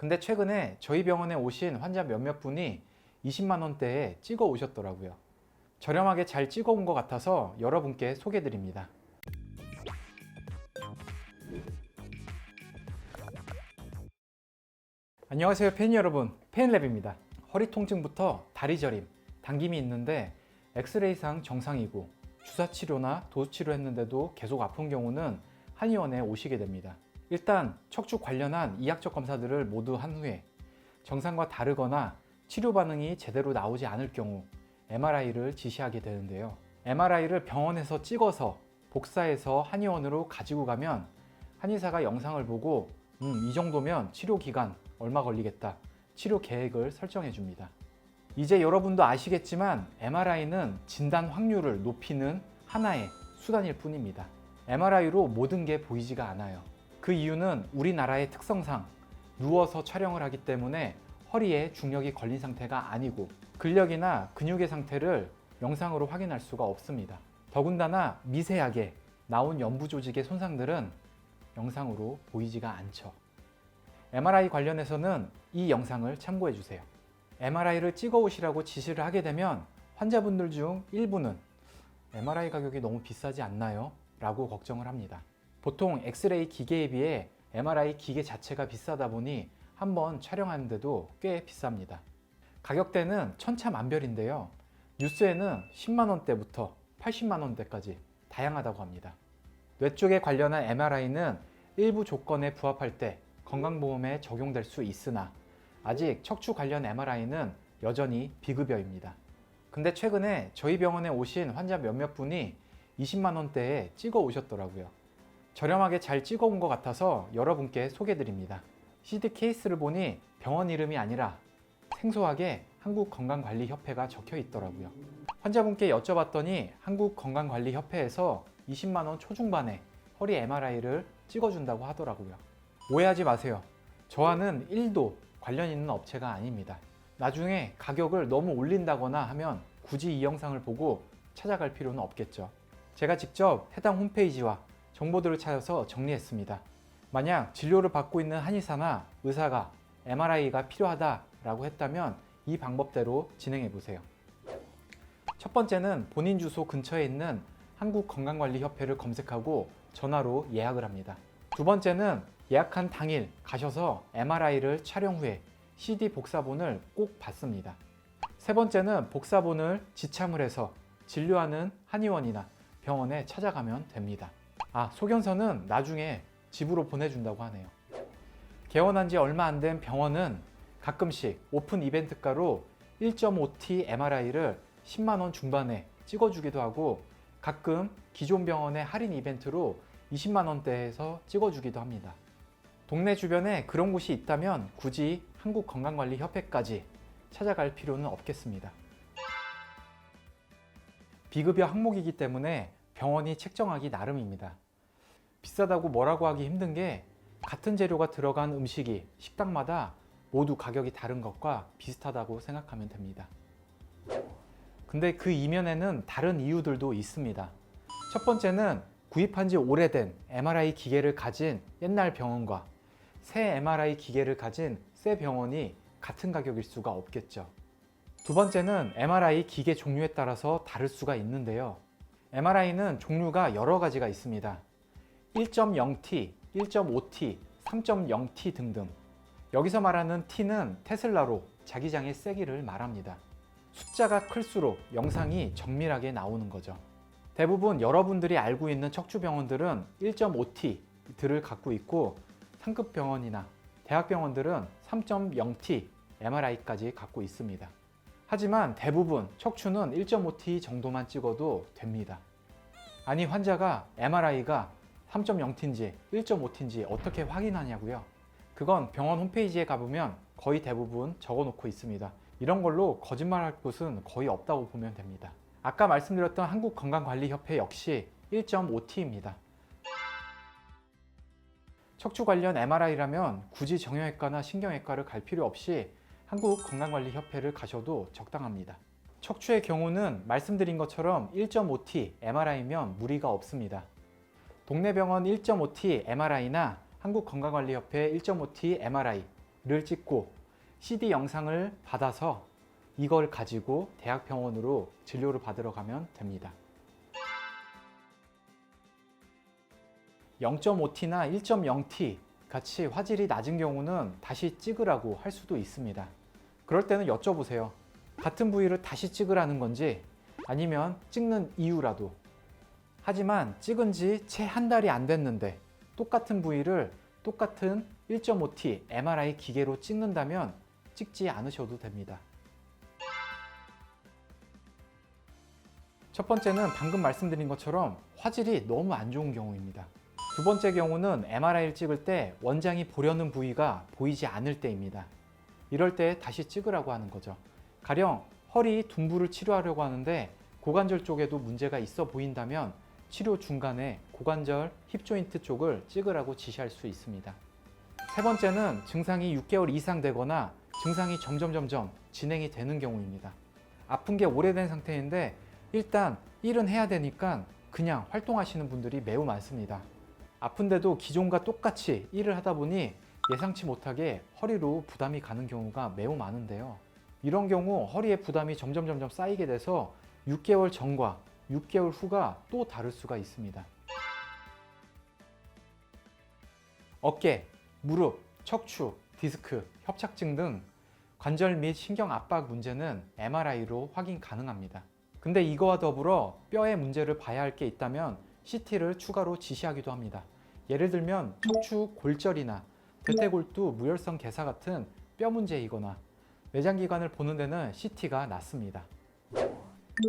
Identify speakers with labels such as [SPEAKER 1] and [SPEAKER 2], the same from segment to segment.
[SPEAKER 1] 근데 최근에 저희 병원에 오신 환자 몇몇 분이 20만 원대에 찍어 오셨더라고요. 저렴하게 잘 찍어 온 것 같아서 여러분께 소개해 드립니다. 안녕하세요 팬 여러분, 팬랩입니다. 허리 통증부터 다리 저림, 당김이 있는데 엑스레이상 정상이고 주사 치료나 도수 치료했는데도 계속 아픈 경우는 한의원에 오시게 됩니다. 일단 척추 관련한 이학적 검사들을 모두 한 후에 정상과 다르거나 치료 반응이 제대로 나오지 않을 경우 MRI를 지시하게 되는데요. MRI를 병원에서 찍어서 복사해서 한의원으로 가지고 가면 한의사가 영상을 보고 이 정도면 치료 기간 얼마 걸리겠다, 치료 계획을 설정해 줍니다. 이제 여러분도 아시겠지만 MRI는 진단 확률을 높이는 하나의 수단일 뿐입니다. MRI로 모든 게 보이지가 않아요. 그 이유는 우리나라의 특성상 누워서 촬영을 하기 때문에 허리에 중력이 걸린 상태가 아니고 근력이나 근육의 상태를 영상으로 확인할 수가 없습니다. 더군다나 미세하게 나온 연부 조직의 손상들은 영상으로 보이지가 않죠. MRI 관련해서는 이 영상을 참고해 주세요. MRI를 찍어 오시라고 지시를 하게 되면 환자분들 중 일부는 MRI 가격이 너무 비싸지 않나요? 라고 걱정을 합니다. 보통 엑스레이 기계에 비해 MRI 기계 자체가 비싸다 보니 한번 촬영하는데도 꽤 비쌉니다. 가격대는 천차만별인데요. 뉴스에는 10만 원대부터 80만 원대까지 다양하다고 합니다. 뇌 쪽에 관련한 MRI는 일부 조건에 부합할 때 건강보험에 적용될 수 있으나 아직 척추 관련 MRI는 여전히 비급여입니다. 근데 최근에 저희 병원에 오신 환자 몇몇 분이 20만 원대에 찍어 오셨더라고요. 저렴하게 잘 찍어 온 것 같아서 여러분께 소개해 드립니다. CD 케이스를 보니 병원 이름이 아니라 생소하게 한국건강관리협회가 적혀 있더라고요. 환자분께 여쭤봤더니 한국건강관리협회에서 20만 원 초중반에 허리 MRI를 찍어준다고 하더라고요. 오해하지 마세요. 저와는 1도 관련 있는 업체가 아닙니다. 나중에 가격을 너무 올린다거나 하면 굳이 이 영상을 보고 찾아갈 필요는 없겠죠. 제가 직접 해당 홈페이지와 정보들을 찾아서 정리했습니다. 만약 진료를 받고 있는 한의사나 의사가 MRI가 필요하다라고 했다면 이 방법대로 진행해 보세요. 첫 번째는 본인 주소 근처에 있는 한국건강관리협회를 검색하고 전화로 예약을 합니다. 두 번째는 예약한 당일 가셔서 MRI를 촬영 후에 CD 복사본을 꼭 받습니다. 세 번째는 복사본을 지참을 해서 진료하는 한의원이나 병원에 찾아가면 됩니다. 소견서는 나중에 집으로 보내준다고 하네요. 개원한 지 얼마 안 된 병원은 가끔씩 오픈 이벤트가로 1.5T MRI를 10만 원 중반에 찍어주기도 하고 가끔 기존 병원의 할인 이벤트로 20만 원대에서 찍어주기도 합니다. 동네 주변에 그런 곳이 있다면 굳이 한국건강관리협회까지 찾아갈 필요는 없겠습니다. 비급여 항목이기 때문에 병원이 책정하기 나름입니다. 비싸다고 뭐라고 하기 힘든 게 같은 재료가 들어간 음식이 식당마다 모두 가격이 다른 것과 비슷하다고 생각하면 됩니다. 근데 그 이면에는 다른 이유들도 있습니다. 첫 번째는 구입한 지 오래된 MRI 기계를 가진 옛날 병원과 새 MRI 기계를 가진 새 병원이 같은 가격일 수가 없겠죠. 두 번째는 MRI 기계 종류에 따라서 다를 수가 있는데요. MRI는 종류가 여러 가지가 있습니다. 1.0T, 1.5T, 3.0T 등등. 여기서 말하는 T는 테슬라로 자기장의 세기를 말합니다. 숫자가 클수록 영상이 정밀하게 나오는 거죠. 대부분 여러분들이 알고 있는 척추병원들은 1.5T들을 갖고 있고 상급 병원이나 대학병원들은 3.0T MRI까지 갖고 있습니다. 하지만 대부분 척추는 1.5T 정도만 찍어도 됩니다. 아니 환자가 MRI가 3.0T인지 1.5T인지 어떻게 확인하냐고요? 그건 병원 홈페이지에 가보면 거의 대부분 적어놓고 있습니다. 이런 걸로 거짓말할 곳은 거의 없다고 보면 됩니다. 아까 말씀드렸던 한국건강관리협회 역시 1.5T입니다. 척추 관련 MRI라면 굳이 정형외과나 신경외과를 갈 필요 없이 한국건강관리협회를 가셔도 적당합니다. 척추의 경우는 말씀드린 것처럼 1.5T MRI면 무리가 없습니다. 동네 병원 1.5T MRI나 한국건강관리협회 1.5T MRI MRI를 찍고 CD 영상을 받아서 이걸 가지고 대학병원으로 진료를 받으러 가면 됩니다. 0.5T나 1.0T 같이 화질이 낮은 경우는 다시 찍으라고 할 수도 있습니다. 그럴 때는 여쭤보세요. 같은 부위를 다시 찍으라는 건지 아니면 찍는 이유라도. 하지만 찍은 지 채 한 달이 안 됐는데 똑같은 부위를 똑같은 1.5T MRI 기계로 찍는다면 찍지 않으셔도 됩니다. 첫 번째는 방금 말씀드린 것처럼 화질이 너무 안 좋은 경우입니다. 두 번째 경우는 MRI를 찍을 때 원장이 보려는 부위가 보이지 않을 때입니다. 이럴 때 다시 찍으라고 하는 거죠. 가령 허리 둔부를 치료하려고 하는데 고관절 쪽에도 문제가 있어 보인다면 치료 중간에 고관절 힙 조인트 쪽을 찍으라고 지시할 수 있습니다. 세 번째는 증상이 6개월 이상 되거나 증상이 점점 진행이 되는 경우입니다. 아픈 게 오래된 상태인데 일단 일은 해야 되니까 그냥 활동하시는 분들이 매우 많습니다. 아픈데도 기존과 똑같이 일을 하다 보니 예상치 못하게 허리로 부담이 가는 경우가 매우 많은데요. 이런 경우 허리에 부담이 점점 쌓이게 돼서 6개월 전과 6개월 후가 또 다를 수가 있습니다. 어깨, 무릎, 척추, 디스크, 협착증 등 관절 및 신경 압박 문제는 MRI로 확인 가능합니다. 근데 이거와 더불어 뼈의 문제를 봐야 할 게 있다면 CT를 추가로 지시하기도 합니다. 예를 들면 척추 골절이나 대퇴골두 무혈성 괴사 같은 뼈 문제이거나 내장기관을 보는 데는 CT가 낫습니다.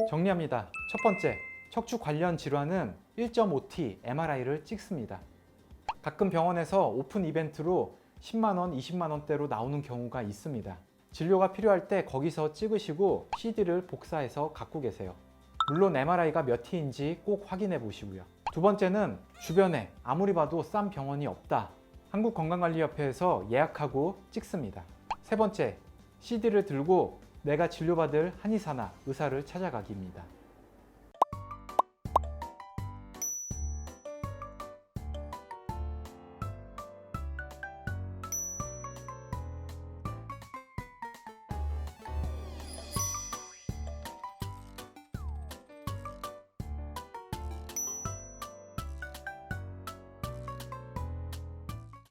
[SPEAKER 1] 정리합니다. 첫 번째, 척추 관련 질환은 1.5T MRI를 찍습니다. 가끔 병원에서 오픈 이벤트로 10만원, 20만원대로 나오는 경우가 있습니다. 진료가 필요할 때 거기서 찍으시고 CD를 복사해서 갖고 계세요. 물론 MRI가 몇 T인지 꼭 확인해 보시고요. 두 번째는 주변에 아무리 봐도 싼 병원이 없다. 한국건강관리협회에서 예약하고 찍습니다. 세 번째, CD를 들고 내가 진료받을 한의사나 의사를 찾아가기입니다.